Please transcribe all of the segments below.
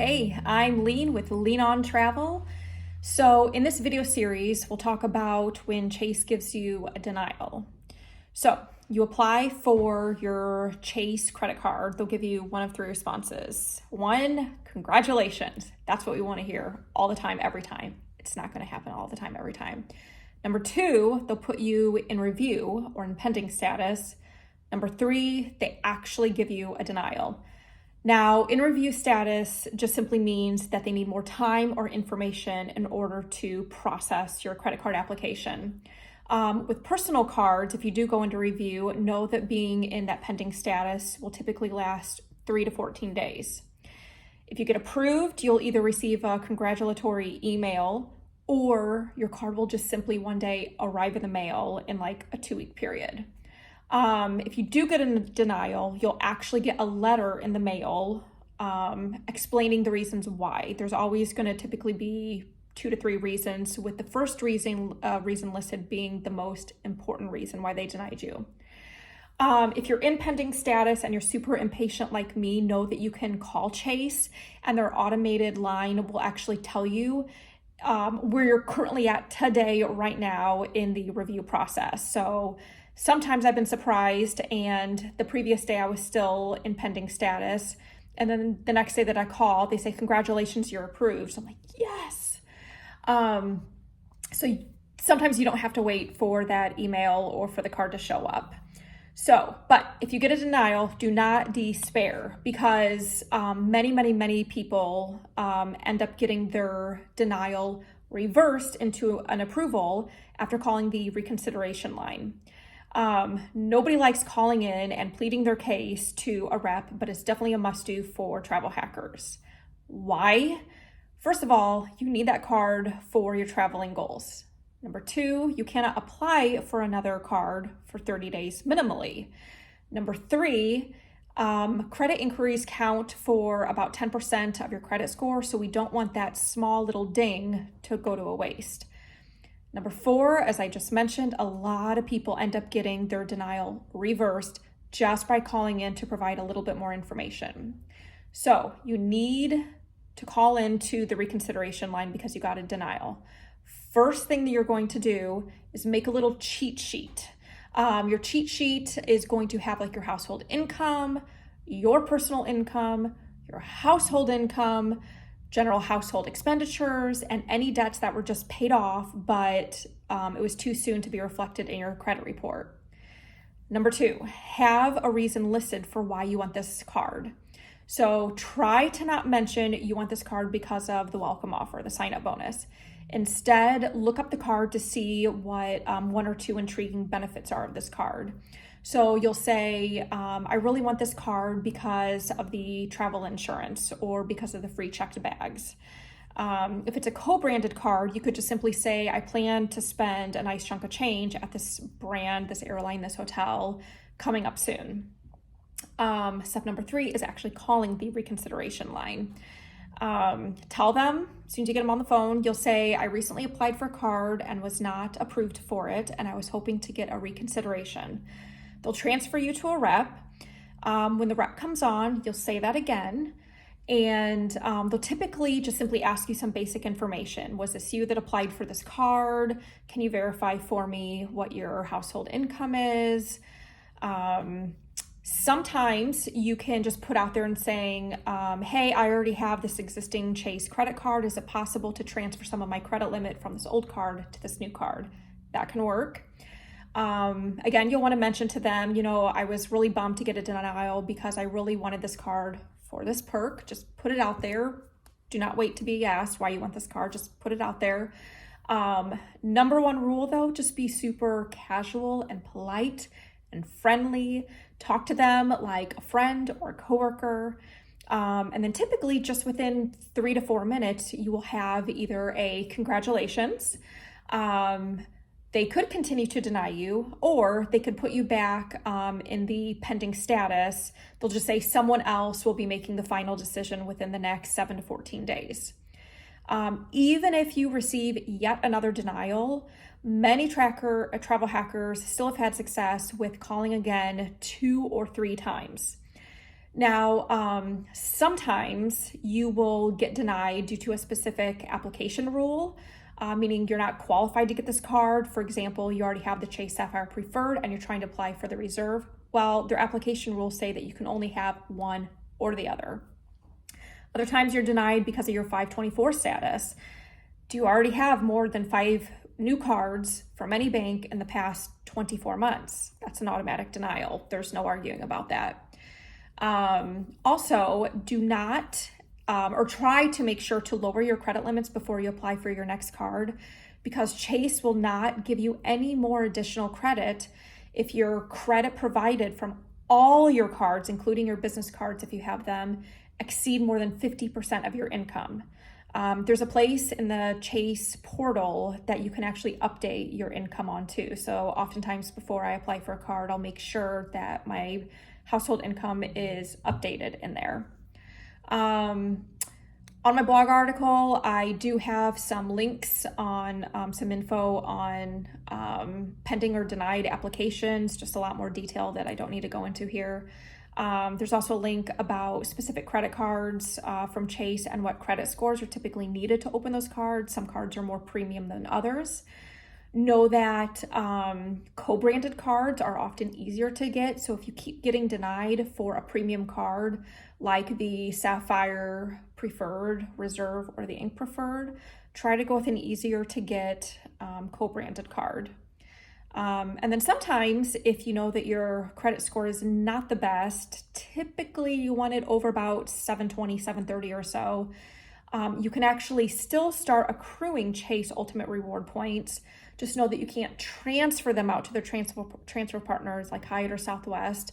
Hey, I'm Leen with Leen on Travel. So in this video series, we'll talk about when Chase gives you a denial. So you apply for your Chase credit card. They'll give you one of three responses. One, congratulations. That's what we want to hear all the time, every time. It's not going to happen all the time, every time. Number two, they'll put you in review or in pending status. Number three, they actually give you a denial. Now, in review status just simply means that they need more time or information in order to process your credit card application. With personal cards, if you do go into review, know that being in that pending status will typically last 3 to 14 days. If you get approved, you'll either receive a congratulatory email or your card will just simply one day arrive in the mail in like a 2-week period. If you do get a denial, you'll actually get a letter in the mail explaining the reasons why. There's always going to typically be 2 to 3 reasons, with the first reason listed being the most important reason why they denied you. If you're in pending status and you're super impatient like me, know that you can call Chase and their automated line will actually tell you where you're currently at today, right now in the review process. So sometimes I've been surprised and the previous day I was still in pending status. And then the next day that I call, they say, congratulations, you're approved. So I'm like, yes. So sometimes you don't have to wait for that email or for the card to show up. So, but if you get a denial, do not despair, because many people end up getting their denial reversed into an approval after calling the reconsideration line. Nobody likes calling in and pleading their case to a rep, but it's definitely a must-do for travel hackers. Why? First of all, you need that card for your traveling goals. Number two, you cannot apply for another card for 30 days minimally. Number three, credit inquiries count for about 10% of your credit score, so we don't want that small little ding to go to a waste. Number four, as I just mentioned, a lot of people end up getting their denial reversed just by calling in to provide a little bit more information. So you need to call into the reconsideration line because you got a denial. First thing that you're going to do is make a little cheat sheet. Your cheat sheet is going to have like your household income, your personal income, your household income, general household expenditures, and any debts that were just paid off, but it was too soon to be reflected in your credit report. Number two, have a reason listed for why you want this card. So try to not mention you want this card because of the welcome offer, the sign-up bonus. Instead, look up the card to see what one or two intriguing benefits are of this card. So you'll say, I really want this card because of the travel insurance or because of the free checked bags. If it's a co-branded card, you could just simply say, I plan to spend a nice chunk of change at this brand, this airline, this hotel coming up soon. Step number three is actually calling the reconsideration line. Tell them, as soon as you get them on the phone, you'll say, I recently applied for a card and was not approved for it, and I was hoping to get a reconsideration. They'll transfer you to a rep. When the rep comes on, you'll say that again, and they'll typically just simply ask you some basic information. Was this you that applied for this card? Can you verify for me what your household income is? Sometimes you can just put out there and saying, hey, I already have this existing Chase credit card. Is it possible to transfer some of my credit limit from this old card to this new card? That can work. Again, you'll want to mention to them, I was really bummed to get a denial because I really wanted this card for this perk. Just put it out there. Do not wait to be asked why you want this card. Just put it out there. Number one rule though, just be super casual and polite and friendly. Talk to them like a friend or a coworker. And then typically just within 3 to 4 minutes, you will have either a congratulations. They could continue to deny you, or they could put you back in the pending status. They'll just say someone else will be making the final decision within the next 7 to 14 days. Even if you receive yet another denial, many travel hackers still have had success with calling again 2 or 3 times. Now, sometimes you will get denied due to a specific application rule, meaning you're not qualified to get this card. For example, you already have the Chase Sapphire Preferred and you're trying to apply for the Reserve. Well, their application rules say that you can only have one or the other. Other times you're denied because of your 524 status. Do you already have more than 5 new cards from any bank in the past 24 months? That's an automatic denial. There's no arguing about that. Also, do not or try to make sure to lower your credit limits before you apply for your next card, because Chase will not give you any more additional credit if your credit provided from all your cards, including your business cards if you have them, exceed more than 50% of your income. There's a place in the Chase portal that you can actually update your income on too. So oftentimes before I apply for a card, I'll make sure that my household income is updated in there. On my blog article, I do have some links on some info on pending or denied applications, just a lot more detail that I don't need to go into here. There's also a link about specific credit cards from Chase and what credit scores are typically needed to open those cards. Some cards are more premium than others. Know that co-branded cards are often easier to get. So if you keep getting denied for a premium card like the Sapphire Preferred, Reserve, or the Ink Preferred, try to go with an easier to get co-branded card. And then sometimes if you know that your credit score is not the best, typically you want it over about 720, 730 or so, you can actually still start accruing Chase Ultimate Reward points. Just know that you can't transfer them out to their transfer partners like Hyatt or Southwest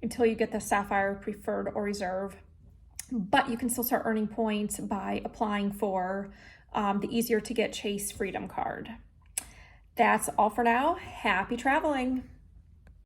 until you get the Sapphire Preferred or Reserve. But you can still start earning points by applying for the easier to get Chase Freedom card. That's all for now. Happy traveling.